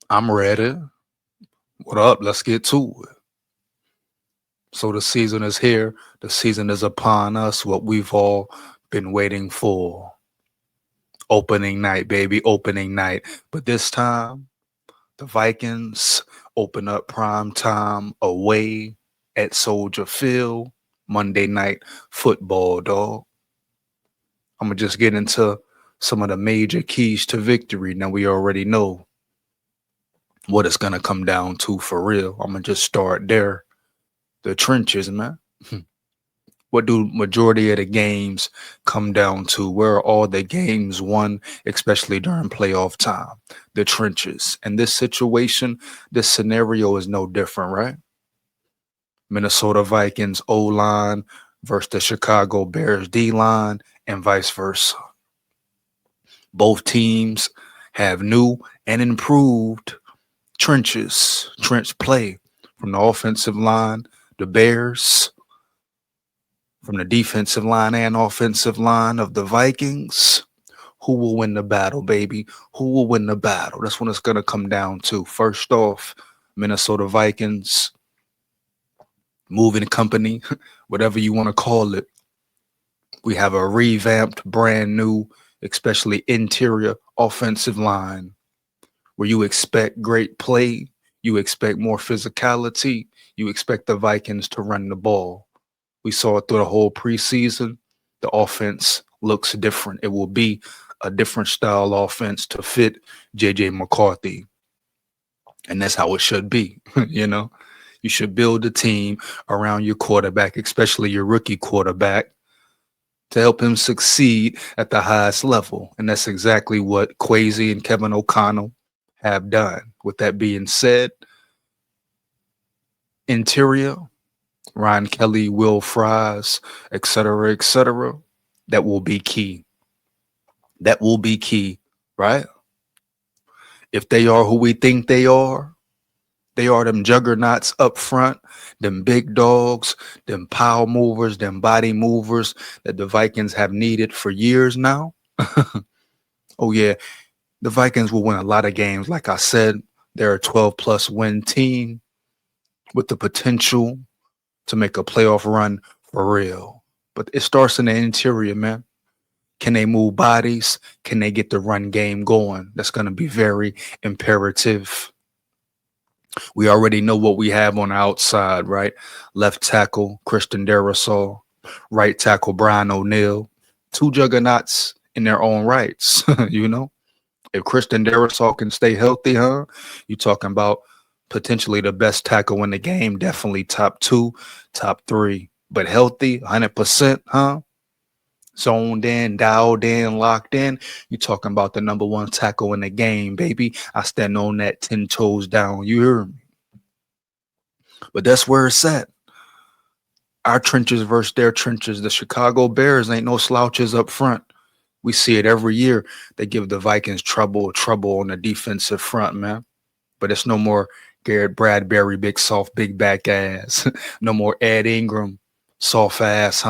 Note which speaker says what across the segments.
Speaker 1: I'm ready. What up? Let's get to it. So the season is here. The season is upon us. What we've all been waiting for. Opening night, baby. Opening night. But this time, the Vikings open up prime time away at Soldier Field. Monday night football, dog. I'm gonna just get into some of the major keys to victory. Now we already know what it's gonna come down to for real. I'm gonna just start there. The trenches, man. What do majority of the games come down to? Where are all the games won, especially during playoff time? The trenches. In this situation, this scenario is no different, right? Minnesota Vikings O line versus the Chicago Bears D line, and vice versa. Both teams have new and improved trench play from the offensive line, the Bears, from the defensive line and offensive line of the Vikings. Who will win the battle, baby? Who will win the battle? That's what it's going to come down to. First off, Minnesota Vikings, moving company, whatever you want to call it. We have a revamped, brand new, especially interior offensive line where you expect great play, you expect more physicality, you expect the Vikings to run the ball. We saw it through the whole preseason. The offense looks different. It will be a different style offense to fit JJ McCarthy. And that's how it should be. you know, you should build a team around your quarterback, especially your rookie quarterback, to help him succeed at the highest level. And that's exactly what Kwesi and Kevin O'Connell have done. With that being said, interior, Ryan Kelly, Will Fries, etc., etc., that will be key. That will be key, right? If they are who we think they are them juggernauts up front, them big dogs, them power movers, them body movers that the Vikings have needed for years now. Oh, yeah, the Vikings will win a lot of games. Like I said, they're a 12 plus win team with the potential to make a playoff run for real. But it starts in the interior, man. Can they move bodies? Can they get the run game going? That's going to be very imperative. We already know what we have on the outside, right? Left tackle, Christian Darrisaw. Right tackle, Brian O'Neill. Two juggernauts in their own rights, you know? If Christian Darrisaw can stay healthy, you talking about potentially the best tackle in the game, definitely top two, top three. But healthy, 100%, zoned in, dialed in, locked in. You talking about the number one tackle in the game, baby. I stand on that 10 toes down. You hear me? But that's where it's at. Our trenches versus their trenches. The Chicago Bears ain't no slouches up front. We see it every year. They give the Vikings trouble on the defensive front, man. But it's no more Garrett Bradbury, big soft, big back ass. No more Ed Ingram, soft ass,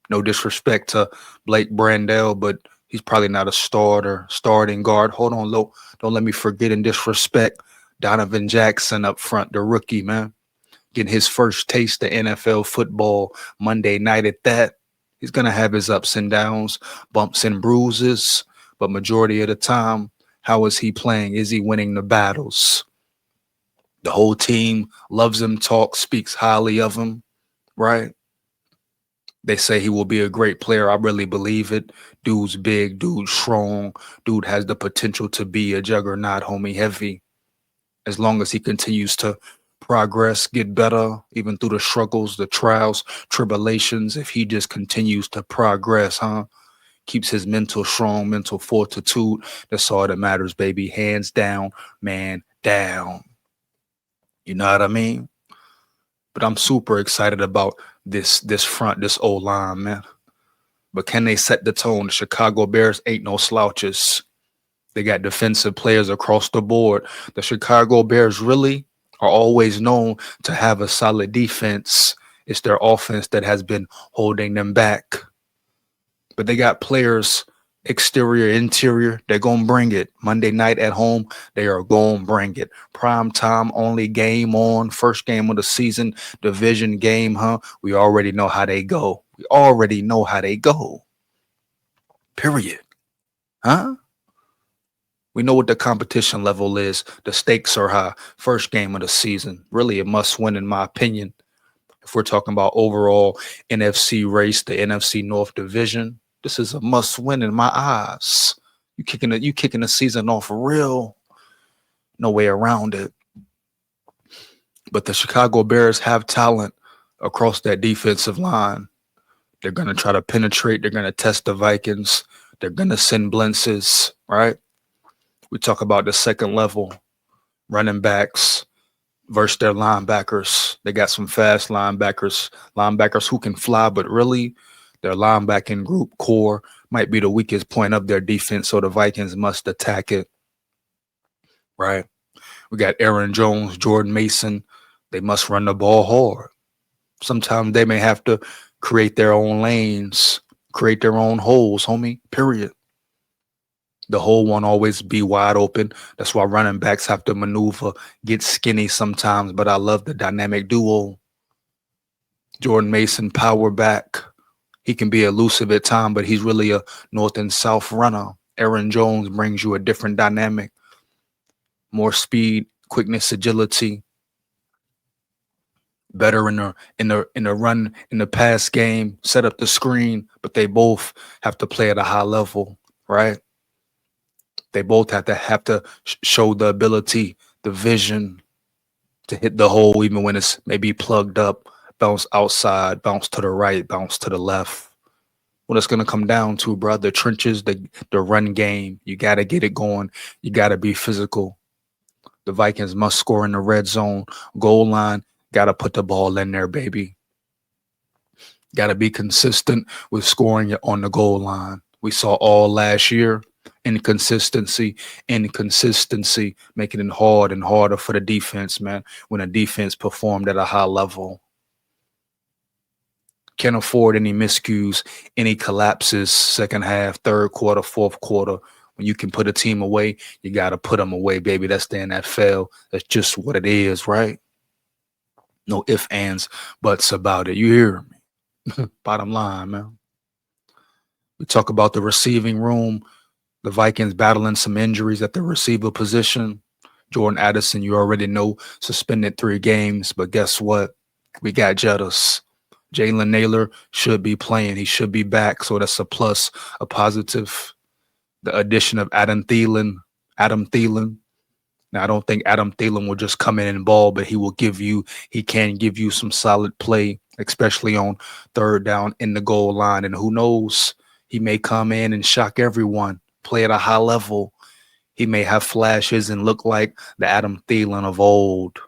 Speaker 1: No disrespect to Blake Brandell, but he's probably not a starting guard. Hold on, Lo. Don't let me forget and disrespect Donovan Jackson up front, the rookie, man. Getting his first taste of NFL football Monday night at that. He's going to have his ups and downs, bumps and bruises, but majority of the time, how is he playing? Is he winning the battles? The whole team loves him, talks, speaks highly of him, right? They say he will be a great player. I really believe it. Dude's big, dude's strong, dude has the potential to be a juggernaut, homie, heavy. As long as he continues to progress, get better, even through the struggles, the trials, tribulations, if he just continues to progress, keeps his mental strong, mental fortitude, that's all that matters, baby. Hands down, man down. You know what I mean? But I'm super excited about this front, this O line, man. But can they set the tone? The Chicago Bears ain't no slouches. They got defensive players across the board. The Chicago Bears really are always known to have a solid defense. It's their offense that has been holding them back. But they got players exterior, interior, they're going to bring it. Monday night at home, they are going to bring it. Prime time only game on, first game of the season, division game, huh? We already know how they go. We already know how they go. Period. Huh? We know what the competition level is. The stakes are high. First game of the season. Really a must win, in my opinion. If we're talking about overall NFC race, the NFC North Division, this is a must win in my eyes. You kicking the season off real. No way around it. But the Chicago Bears have talent across that defensive line. They're gonna try to penetrate. They're gonna test the Vikings. They're gonna send blitzes, right? We talk about the second level running backs versus their linebackers. They got some fast linebackers who can fly, but really their linebacking group core might be the weakest point of their defense, so the Vikings must attack it, right? We got Aaron Jones, Jordan Mason. They must run the ball hard. Sometimes they may have to create their own lanes, create their own holes, homie, period. The hole won't always be wide open. That's why running backs have to maneuver, get skinny sometimes. But I love the dynamic duo. Jordan Mason, power back. He can be elusive at times, but he's really a north and south runner. Aaron Jones brings you a different dynamic, more speed, quickness, agility, better in the run in the pass game, set up the screen, but they both have to play at a high level, right? They both have to show the ability, the vision to hit the hole, even when it's maybe plugged up, bounce outside, bounce to the right, bounce to the left. What it's gonna come down to, bro, the trenches, the run game. You gotta get it going. You gotta be physical. The Vikings must score in the red zone, goal line. Gotta put the ball in there, baby. Gotta be consistent with scoring on the goal line. We saw all last year. Inconsistency, making it hard and harder for the defense, man, when a defense performed at a high level. Can't afford any miscues, any collapses, second half, third quarter, fourth quarter. When you can put a team away, you got to put them away, baby. That's the NFL. That's just what it is, right? No ifs, ands, buts about it. You hear me? Bottom line, man. We talk about the receiving room. The Vikings battling some injuries at the receiver position. Jordan Addison, you already know, suspended 3 games. But guess what? We got Jettas. Jalen Naylor should be playing. He should be back. So that's a plus, a positive. The addition of Adam Thielen. Now, I don't think Adam Thielen will just come in and ball, but he can give you some solid play, especially on third down in the goal line. And who knows, he may come in and shock everyone, play at a high level. He may have flashes and look like the Adam Thielen of old.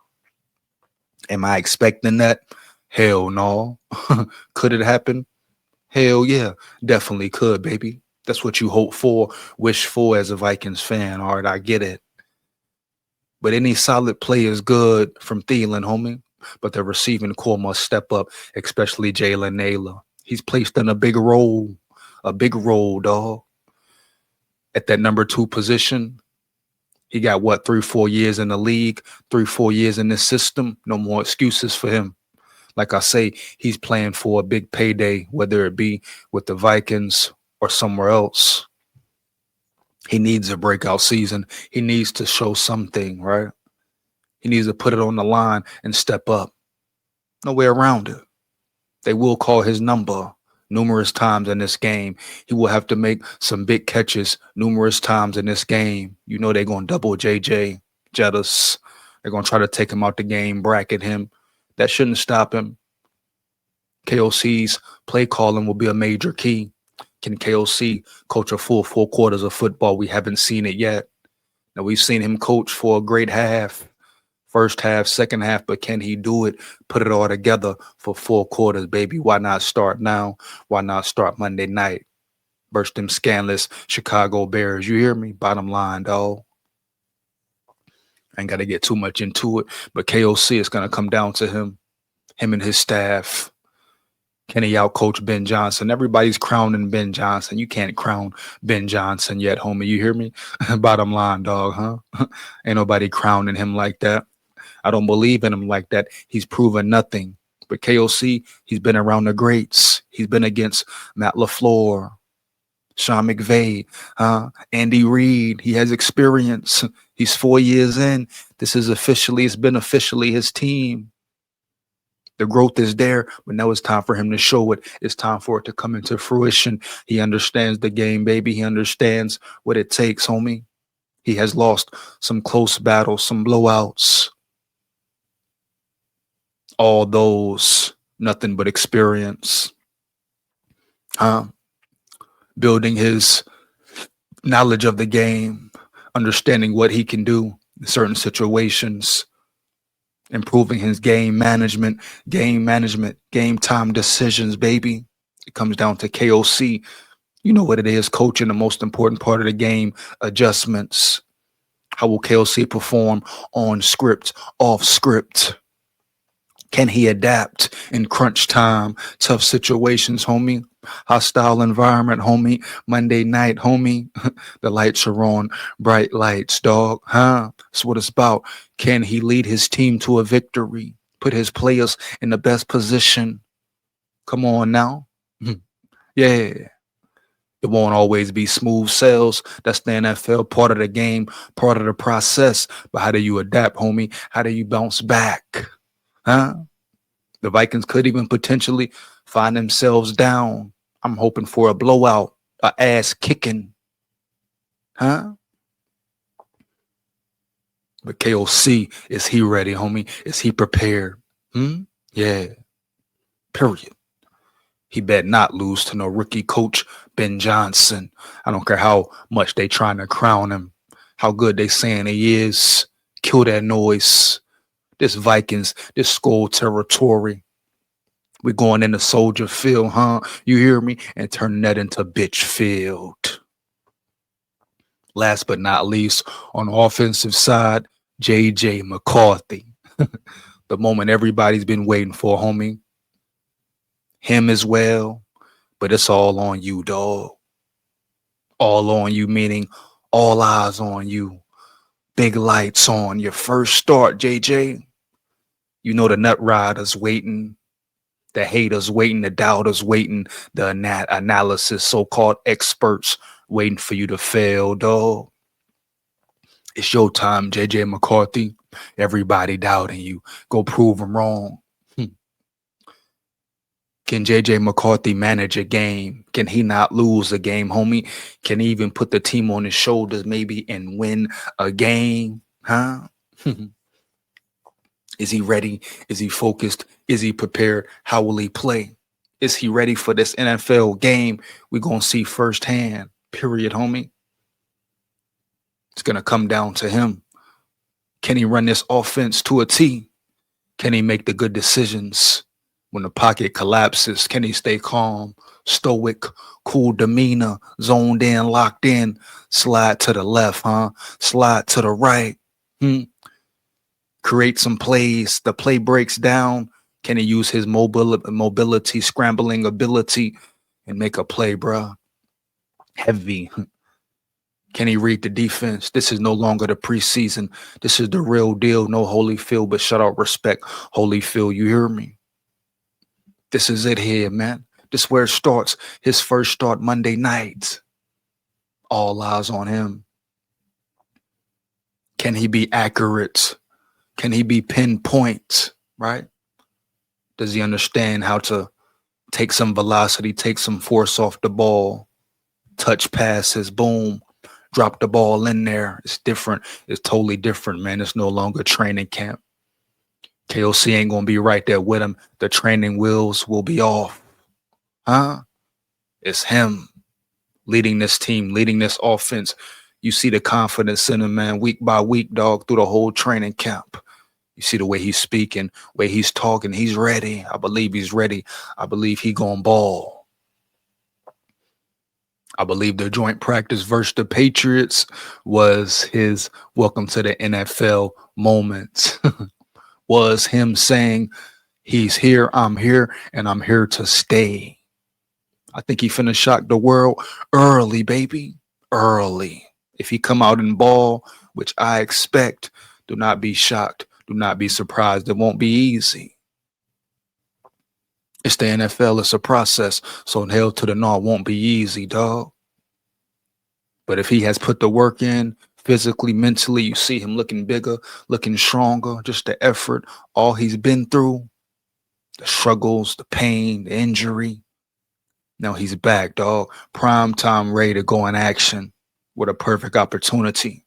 Speaker 1: Am I expecting that? Hell no. Could it happen? Hell yeah, definitely could, baby. That's what you hope for, wish for as a Vikings fan. All right, I get it. But any solid play is good from Thielen, homie. But the receiving core must step up, especially Jalen Naylor. He's placed in a big role, dog. At that number 2 position, he got what, 3-4 years in the league, 3-4 years in this system. No more excuses for him. Like I say, he's playing for a big payday, whether it be with the Vikings or somewhere else. He needs a breakout season. He needs to show something, right? He needs to put it on the line and step up. No way around it. They will call his number numerous times in this game. He will have to make some big catches numerous times in this game. You know they're going to double JJ Jettas. They're going to try to take him out the game, bracket him. That shouldn't stop him. KOC's play calling will be a major key. Can KOC coach a full 4 quarters of football? We haven't seen it yet. Now, we've seen him coach for a great half, first half, second half, but can he do it, put it all together for 4 quarters, baby? Why not start now? Why not start Monday night? Burst them scanless Chicago Bears. You hear me? Bottom line, dog. I ain't got to get too much into it, but KOC is going to come down to him and his staff. Can he outcoach Ben Johnson? Everybody's crowning Ben Johnson. You can't crown Ben Johnson yet, homie. You hear me? Bottom line, dog, huh? Ain't nobody crowning him like that. I don't believe in him like that. He's proven nothing. But KOC, he's been around the greats. He's been against Matt LaFleur, Sean McVay, Andy Reid. He has experience. He's 4 years in. It's been officially his team. The growth is there, but now it's time for him to show it. It's time for it to come into fruition. He understands the game, baby. He understands what it takes, homie. He has lost some close battles, some blowouts. All those, nothing but experience. Building his knowledge of the game, understanding what he can do in certain situations, improving his game time decisions, baby. It comes down to KOC. You know what it is, coaching, the most important part of the game, adjustments. How will KOC perform on script, off script? Can he adapt in crunch time, tough situations, homie? Hostile environment, homie. Monday night, homie. The lights are on, bright lights, dog. That's what it's about. Can he lead his team to a victory? Put his players in the best position. Come on now. Yeah. It won't always be smooth sails. That's the NFL, part of the game, part of the process. But how do you adapt, homie? How do you bounce back? The Vikings could even potentially find themselves down. I'm hoping for a blowout, a ass kicking. But KOC, is he ready, homie? Is he prepared? Yeah. Period. He better not lose to no rookie coach Ben Johnson. I don't care how much they trying to crown him, how good they saying he is. Kill that noise. This Vikings, this SKOL territory. We're going into Soldier Field, You hear me? And turning that into bitch field. Last but not least, on the offensive side, JJ McCarthy. The moment everybody's been waiting for, homie. Him as well. But it's all on you, dog. All on you, meaning all eyes on you. Big lights on your first start, JJ. You know the nut riders waiting, the haters waiting, the doubters waiting, the analysis, so-called experts waiting for you to fail, dog. It's your time, JJ McCarthy. Everybody doubting you. Go prove them wrong. Can JJ McCarthy manage a game? Can he not lose a game, homie? Can he even put the team on his shoulders maybe and win a game? Is he ready? Is he focused? Is he prepared? How will he play? Is he ready for this NFL game we're going to see firsthand? Period, homie. It's going to come down to him. Can he run this offense to a T? Can he make the good decisions when the pocket collapses? Can he stay calm, stoic, cool demeanor, zoned in, locked in, slide to the left, slide to the right? Create some plays. The play breaks down. Can he use his mobility, scrambling ability and make a play, bruh? Heavy. Can he read the defense? This is no longer the preseason. This is the real deal. No Holyfield, but shout out respect, Holyfield. You hear me? This is it here, man. This is where it starts. His first start Monday night. All eyes on him. Can he be accurate? Can he be pinpoint, right? Does he understand how to take some velocity, take some force off the ball, touch passes, boom, drop the ball in there? It's different. It's totally different, man. It's no longer training camp. KOC ain't going to be right there with him. The training wheels will be off. It's him leading this team, leading this offense. You see the confidence in him, man, week by week, dog, through the whole training camp. You see the way he's speaking, way he's talking. He's ready. I believe he's ready. I believe he gonna ball. I believe the joint practice versus the Patriots was his welcome to the NFL moment. Was him saying, He's here, and I'm here to stay. I think he finna shock the world early, baby. Early. If he come out and ball, which I expect, do not be shocked. Do not be surprised. It won't be easy. It's the NFL. It's a process. So hell to the no, it won't be easy, dog. But if he has put the work in, physically, mentally, you see him looking bigger, looking stronger, just the effort, all he's been through, the struggles, the pain, the injury. Now he's back, dog. Prime time ready to go in action with a perfect opportunity.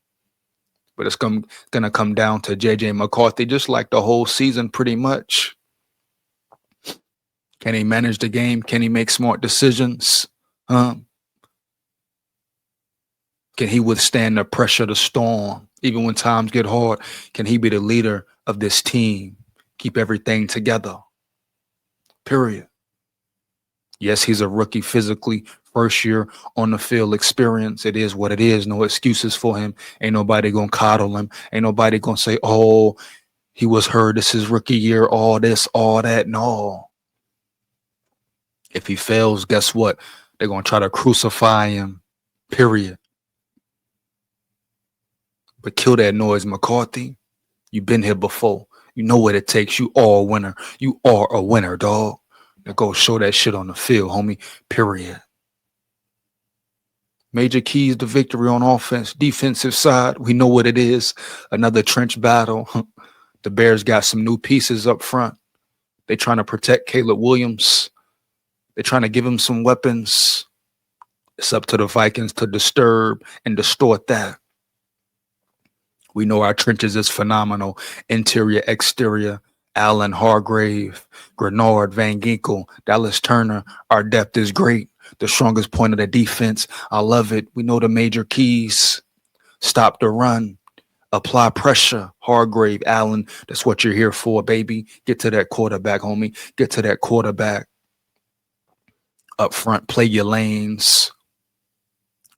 Speaker 1: But it's gonna come down to JJ McCarthy, just like the whole season, pretty much. Can he manage the game? Can he make smart decisions? Can he withstand the pressure, the storm, even when times get hard? Can he be the leader of this team? Keep everything together. Period. Yes, he's a rookie physically, first year on the field experience. It is what it is. No excuses for him. Ain't nobody gonna coddle him. Ain't nobody gonna say, oh, he was hurt. This is rookie year, all this, all that. No. If he fails, guess what? They're gonna try to crucify him. Period. But kill that noise, McCarthy. You've been here before. You know what it takes. You are a winner. You are a winner, dog. Now go show that shit on the field, homie. Period. Major keys to victory on offense, defensive side. We know what it is. Another trench battle. The Bears got some new pieces up front. They trying to protect Caleb Williams. They're trying to give him some weapons. It's up to the Vikings to disturb and distort that. We know our trenches is phenomenal. Interior, exterior. Allen, Hargrave, Grenard, Van Ginkel, Dallas Turner. Our depth is great. The strongest point of the defense. I love it. We know the major keys. Stop the run. Apply pressure. Hargrave, Allen. That's what you're here for, baby. Get to that quarterback, homie. Get to that quarterback. Up front, play your lanes.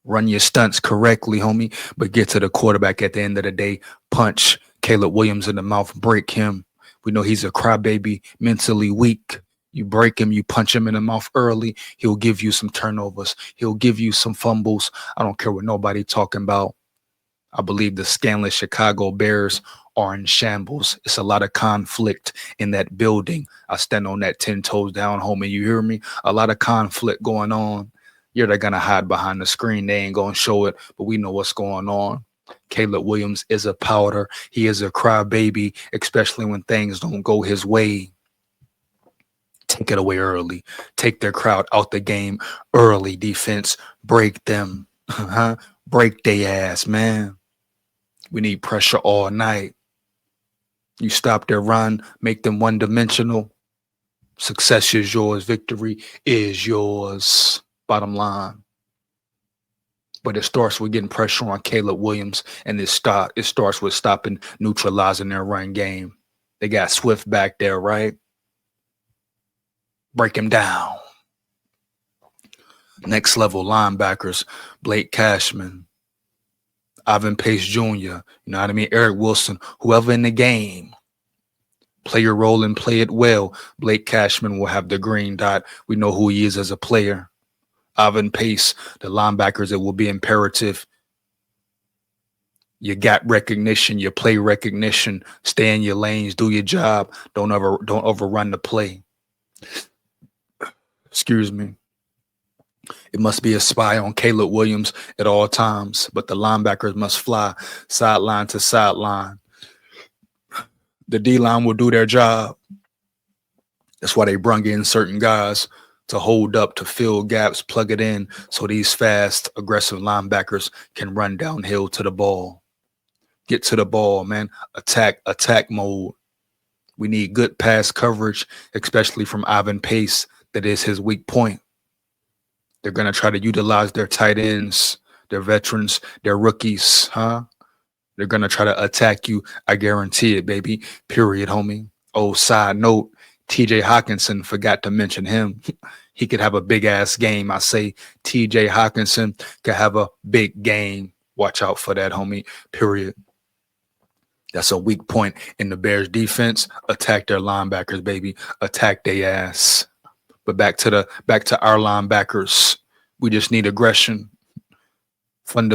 Speaker 1: Run your stunts correctly, homie. But get to the quarterback at the end of the day. Punch Caleb Williams in the mouth. Break him. We know he's a crybaby, mentally weak. You break him, you punch him in the mouth early. He'll give you some turnovers. He'll give you some fumbles. I don't care what nobody talking about. I believe the scandalous Chicago Bears are in shambles. It's a lot of conflict in that building. I stand on that 10 toes down, homie. You hear me? A lot of conflict going on. Yeah, they're going to hide behind the screen. They ain't going to show it, but we know what's going on. Caleb Williams is a powder. He is a crybaby, especially when things don't go his way. Take it away early. Take their crowd out the game early. Defense, break them. Break their ass, man. We need pressure all night. You stop their run, make them one-dimensional. Success is yours. Victory is yours. Bottom line. But it starts with getting pressure on Caleb Williams, and it starts with stopping, neutralizing their run game. They got Swift back there, right? Break him down. Next level linebackers, Blake Cashman, Ivan Pace Jr., you know what I mean? Eric Wilson, whoever in the game. Play your role and play it well. Blake Cashman will have the green dot. We know who he is as a player. Ivan Pace, the linebackers, it will be imperative. You got recognition, you play recognition, stay in your lanes, do your job. Don't overrun the play. Excuse me. It must be a spy on Caleb Williams at all times, but the linebackers must fly sideline to sideline. The D-line will do their job. That's why they brung in certain guys to hold up, to fill gaps, plug it in, so these fast, aggressive linebackers can run downhill to the ball. Get to the ball, man. Attack mode. We need good pass coverage, especially from Ivan Pace. That is his weak point. They're going to try to utilize their tight ends, their veterans, their rookies, They're going to try to attack you. I guarantee it, baby. Period, homie. Oh, side note, TJ Hawkinson, forgot to mention him. He could have a big-ass game. I say TJ Hawkinson could have a big game. Watch out for that, homie. Period. That's a weak point in the Bears defense. Attack their linebackers, baby. Attack their ass. But back to our linebackers. We just need aggression.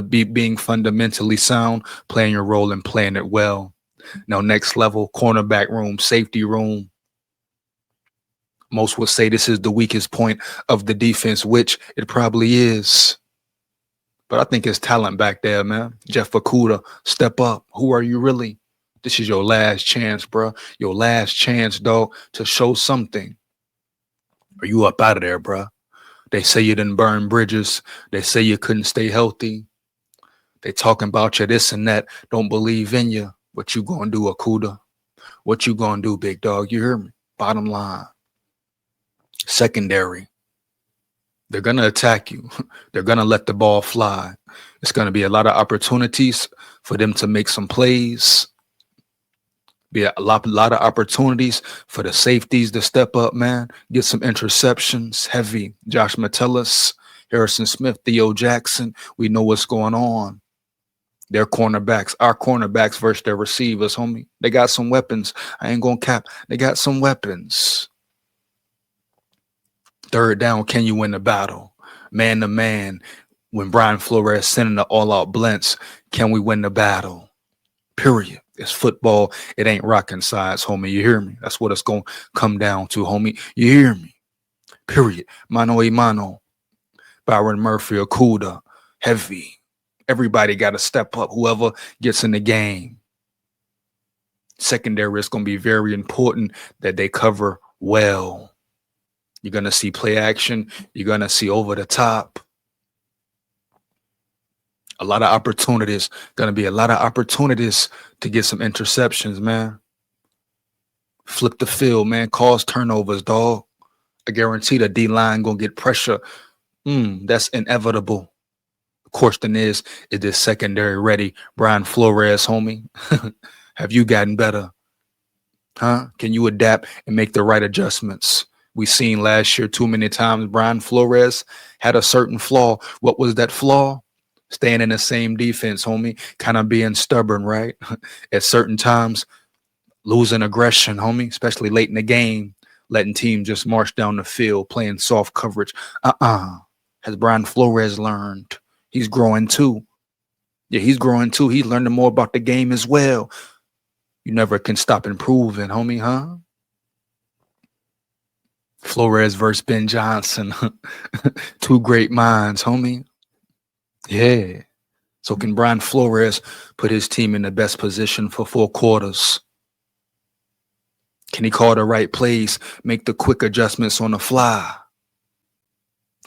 Speaker 1: Being fundamentally sound, playing your role and playing it well. Now, next level, cornerback room, safety room. Most would say this is the weakest point of the defense, which it probably is. But I think it's talent back there, man. Jeff Okudah, step up. Who are you really? This is your last chance, bro. Your last chance, dog, to show something. Are you up out of there, bro? They say you didn't burn bridges. They say you couldn't stay healthy. They talking about you this and that. Don't believe in you. What you gonna do, Okudah? What you gonna do, big dog? You hear me? Bottom line. Secondary. They're gonna attack you. They're gonna let the ball fly. It's gonna be a lot of opportunities for them to make some plays. Be a lot of opportunities for the safeties to step up, man. Get some interceptions. Heavy. Josh Metellus, Harrison Smith, Theo Jackson. We know what's going on. Their cornerbacks, our cornerbacks versus their receivers, homie. They got some weapons. I ain't gonna cap. They got some weapons. Third down, can you win the battle? Man to man, when Brian Flores sending the all-out blitz, can we win the battle? Period. It's football. It ain't rocking sides, homie. You hear me? That's what it's going to come down to, homie. You hear me? Period. Mano a mano. Byron Murphy, Okudah, heavy. Everybody got to step up, whoever gets in the game. Secondary is going to be very important that they cover well. You're going to see play action. You're going to see over the top. A lot of opportunities. Going to be a lot of opportunities to get some interceptions, man. Flip the field, man. Cause turnovers, dog. I guarantee the D-line going to get pressure. That's inevitable. The question is this secondary ready? Brian Flores, homie. Have you gotten better? Huh? Can you adapt and make the right adjustments? We seen last year too many times Brian Flores had a certain flaw. What was that flaw? Staying in the same defense, homie. Kind of being stubborn, right? At certain times, losing aggression, homie, especially late in the game, letting teams just march down the field, playing soft coverage. Has Brian Flores learned? He's growing too. Yeah, he's growing too. He's learning more about the game as well. You never can stop improving, homie, huh? Flores versus Ben Johnson. Two great minds, homie. Yeah. So can Brian Flores put his team in the best position for 4 quarters? Can he call the right plays, make the quick adjustments on the fly?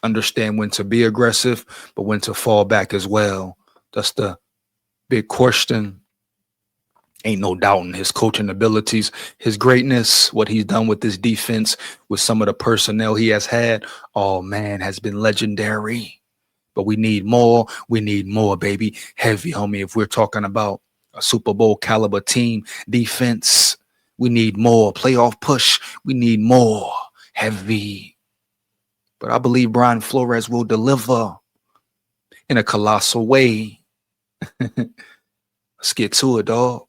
Speaker 1: Understand when to be aggressive, but when to fall back as well. That's the big question. Ain't no doubting his coaching abilities, his greatness, what he's done with this defense, with some of the personnel he has had. Oh, man, has been legendary. But we need more. We need more, baby. Heavy, homie. If we're talking about a Super Bowl caliber team defense, we need more. Playoff push. We need more. Heavy. But I believe Brian Flores will deliver in a colossal way. Let's get to it, dog.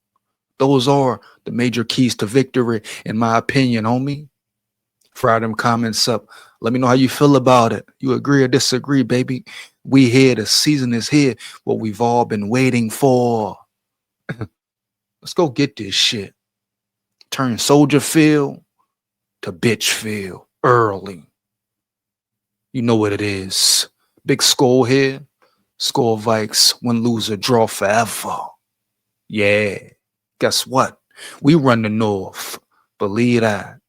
Speaker 1: Those are the major keys to victory, in my opinion, homie. Fire them comments up. Let me know how you feel about it. You agree or disagree, baby? We here. The season is here. What we've all been waiting for. Let's go get this shit. Turn Soldier Field to bitch field early. You know what it is. Big SKOL here. SKOL Vikes. Win, lose, or draw forever. Yeah. Guess what? We run the North. Believe that.